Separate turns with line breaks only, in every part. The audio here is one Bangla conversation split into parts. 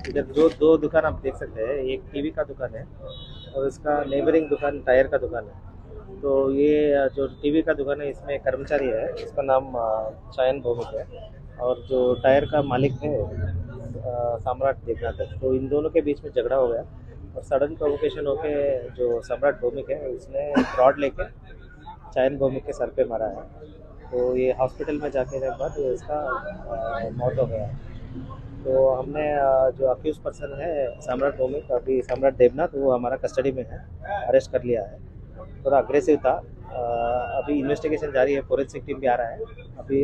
इधर दो दुकान आप देख सकते हैं, एक टीवी का दुकान है और इसका नेबरिंग दुकान टायर का दुकान है। तो ये जो टीवी का दुकान है इसमें कर्मचारी है, इसका नाम चयन भौमिक है, और जो टायर का मालिक है सम्राट देवनाथ है। तो इन दोनों के बीच में झगड़ा हो गया और सडन प्रोवोकेशन होके जो सम्राट भौमिक है उसने रॉड लेके चयन भौमिक के सर पे मारा है। तो ये हॉस्पिटल में जाके के बाद इसका मौत हो गया। तो हमने जो अक्यूज पर्सन है सम्राट भौमिक, अभी सम्राट देवनाथ, वो हमारा कस्टडी में है, अरेस्ट कर लिया है। थोड़ा अग्रेसिव था। अभी इन्वेस्टिगेशन जारी है, फोरेंसिक टीम भी आ रहा है। अभी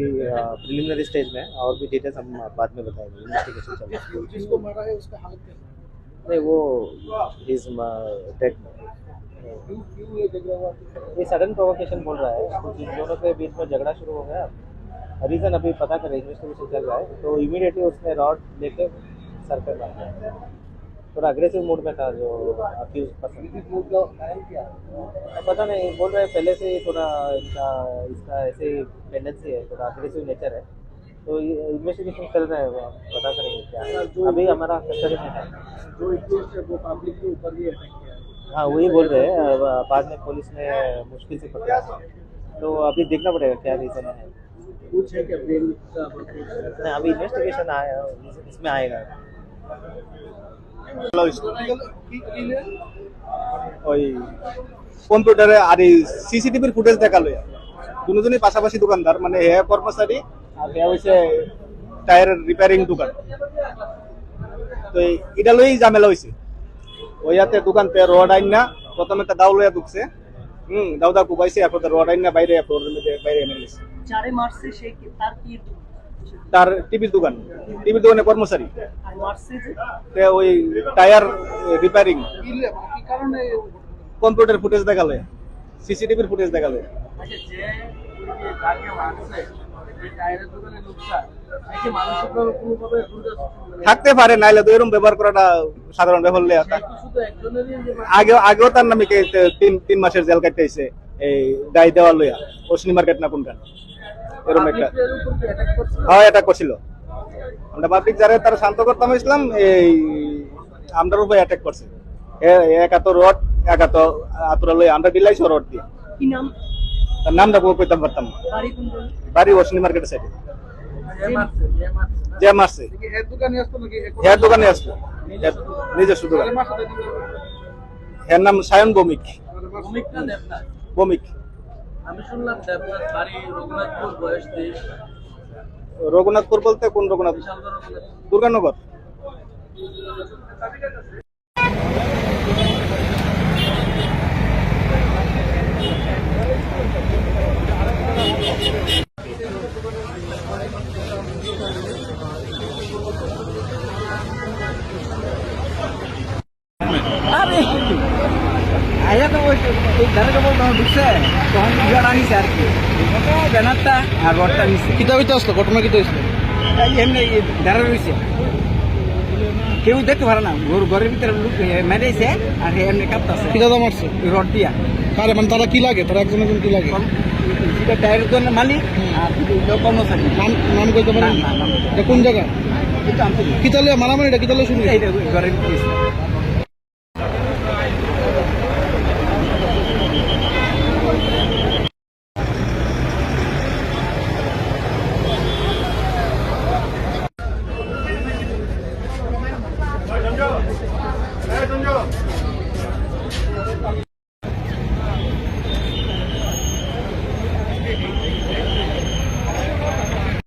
प्रिलिमिनरी स्टेज में है और भी डिटेल्स हम बाद में बताएंगे। इन्वेस्टिगेशन चल रहा है।
जिसको मारा है उसका हालत कैसा है?
नहीं, वो इज डेड। ये सडन प्रोवोकेशन बोल रहा है, कुछ इन दोनों के बीच में झगड़ा शुरू हो गया। रीज़न अभी पता करें, इन्वेस्टिगेशन चल रहा है। तो इमीडिएटली उसने रॉड लेके सर पे मार दिया। थोड़ा अग्रेसिव मूड में था जो अक्यूज पर्सन। पता नहीं, बोल रहे हैं पहले से ही थोड़ा इसका ऐसे ही टेंडेंसी है, थोड़ा अग्रेसिव नेचर है। तो इन्वेस्टिगेशन चल रहा है, वो पता करेंगे क्या है। अभी हमारा कस्टडी में है।
जो एक्यूज है वो पब्लिक के ऊपर भी अटैक किया है।
हाँ, वही बोल रहे हैं। बाद में पुलिस ने मुश्किल से पकड़ा, तो अभी देखना पड़ेगा क्या रीज़न है।
कुछ है क्या ब्रेन का?
नहीं, अभी इन्वेस्टिगेशन आया, इसमें आएगा।
ওই কম্পিউটারে আর এই সিসিটিভির ফুটেজ দেখালো দুজনই পাশাপাশি দোকানদার, মানে হে কর্মচারী আর হে হচ্ছে টায়ারের রিপেয়ারিং দোকান। তো এটা লই ঝামেলা হয়েছে। ওইয়াতে দোকানতে রড আইন না প্রথমে তা দাও লইয়া ঢুকছে, দাউদা কুবাইছে, এরপর রড আইন না বাইরে বাইরে এনে গেছে।
চারে মারছে সে কি তার কি
তার টিভির দোকানে কর্মচারী।
আর মারছে যে
তে ওই টায়ার রিপেয়ারিং
কি কারণে?
কম্পিউটার ফুটেজ দেখালে, সিসিটিভির ফুটেজ দেখালে।
আচ্ছা, যে যাকে মারছে এই টায়ারের দোকানে লোকটা নাকি মানুষের কোনোভাবে
থাকতে পারে, নাইলে তো এরকম ব্যবহার করাটা সাধারণ ব্যাপার।
শুধু একজনেরই
আগেও তার নামে তিন মাসের জেল কাটতেছে এই গাই দেওয়া লইয়া, অশ্নি মার্কেট না কোনটা এরকম একটা। হ্যাঁ, এটা করছিল। আমরা পাবলিক যারা তারা শান্ত করতাম ইসলাম, এই আমরার উপরে অ্যাটাক করছে। এক হাত রড, এক হাত আতুরা লই আমরা ডিলাইছি রড দিয়ে।
কি নাম?
তার নামটা কইতাম পারতাম না।
বাড়ি কোন জায়গায়?
বাড়ি অশ্নি মার্কেটের সাইডে।
যে মারছে
যে মারছে
কি এর দোকানে আসতো নাকি?
এর দোকানে আসতো, নিজস্ব দোকান। এর নাম সায়ন ভৌমিক।
ভৌমিক না দেবনাথ?
ভৌমিক।
আমি শুনলাম দেবনাথ বাড়ি রঘুনাথপুর, বয়স 23।
রঘুনাথপুর বলতে কোন রঘুনাথ? দুর্গানগর।
আরে আয়া তো ওই ধারে বলতো ঢুকছে তখন ভিড় আনিছে আর কি ব্যানারটা আর রডটা নিচ্ছে।
কিতা হইতে আসলো? ঘটনা কিতা হইছিল?
এমনি ধারে রয়েছে, কেউ দেখতে পারে না। ঘরের ভিতরে মেরেছে আর এমনি কাঁপতেছে।
কিতা দাম আসছে?
রড দিয়া।
কারে মানে তারা কি লাগে? তারা একজন কি লাগে?
সেটা টায়ারের দোকানের মালিক আর কর্মচারী।
নাম কইতে পারেন? এটা কোন জায়গা?
কিন্তু আমি
কিতালে মারামারিটা কিতালে শুনি?
এইটা ঘরের ভিতরে।
정조!